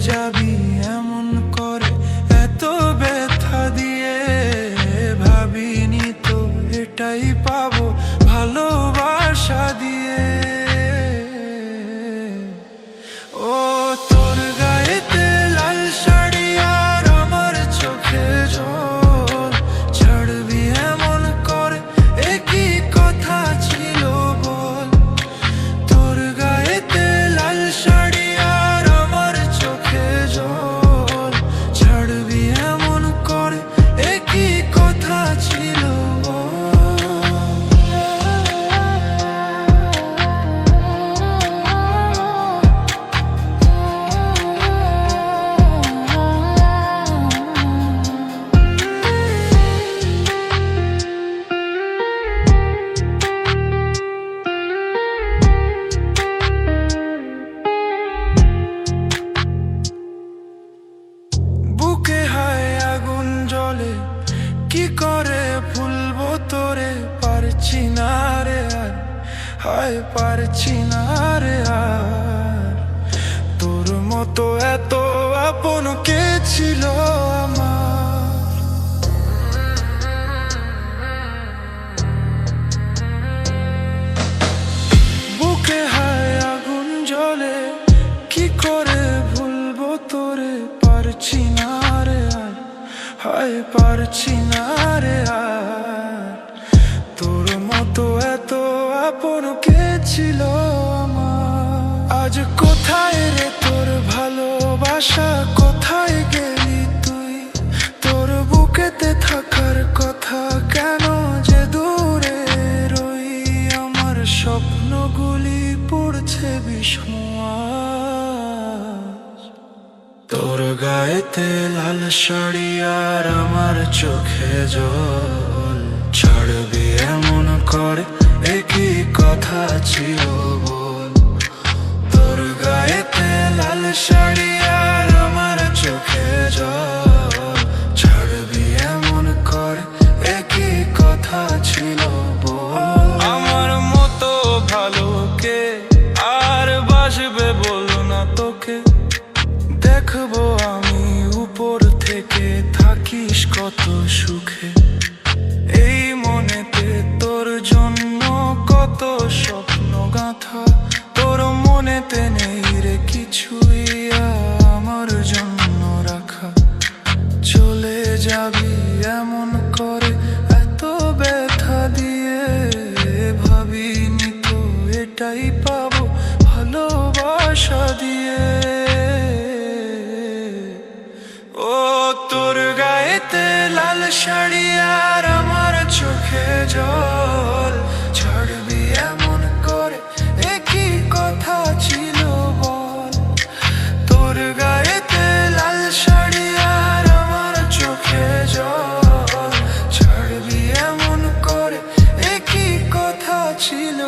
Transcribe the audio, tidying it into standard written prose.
যাবি এমন করে এত ব্যথা দিয়ে, ভাবিনি তো এটাই পাবো ভালোবাসা দিয়ে। ও তোর গায়েতে লাল শাড়ি আর আমার চোখে জল, ছাড়বি এমন করে একই কথা ছিল বল। তোর গায়েতে লাল শাড়ি আর আমার চোখে জল, ছাড়বি এমন করে একই কথা ছিল বল। বুকে হায় আগুন জ্বলে, কি করে ভুলবো তোরে, পারছি না রে আর, হায় পারছি না রে আর। তোর মতো এত আপন কে ছিল আমার। বুকে হায় আগুন জ্বলে, কি করে ভুলবো তোরে, পারছি না রে আর, হায় পারছি না রে আর। তোর মতো এত আপন কে ছিল আমার। আজ কোথায় রে তোর ভালোবাসা, কোথায় গেলি তুই? তোর বুকেতে থাকার কথা, কেন যে দূরে রই? আমার স্বপ্নগুলি পড়ছে বিস্ময়। তোর গায়েতে লাল শাড়ি আর আমার চোখে জল, ছাড়বি এমন করে একই কথা ছিল বল। তোর গায়েতে লাল শাড়ি আর আমার চোখে জল, ছাড়বি এমন করে একই কথা ছিল বল। আমার মতো ভালো কে আর বাসবে বল না তোকে, দেখবো আমি উপর থেকে থাকিস কত সুখে। এই মনেতে তোর জন্য কত স্বপ্ন গাঁথা, তোর মনেতে নেই রে কিছুই আমার জন্য রাখা। চলে যাবি এমন করে এত ব্যথা দিয়ে, ভাবিনি তো এটাই পাবো ভালোবাসা দিয়ে। ও তোর গায়েতে লাল শাড়ি আর আমার চোখে জল, ছাড়বি এমন করে একই কথা ছিল বল। তোর গায়েতে লাল শাড়ি আর আমার চোখে জল, ছাড়বি এমন করে একই কথা ছিল।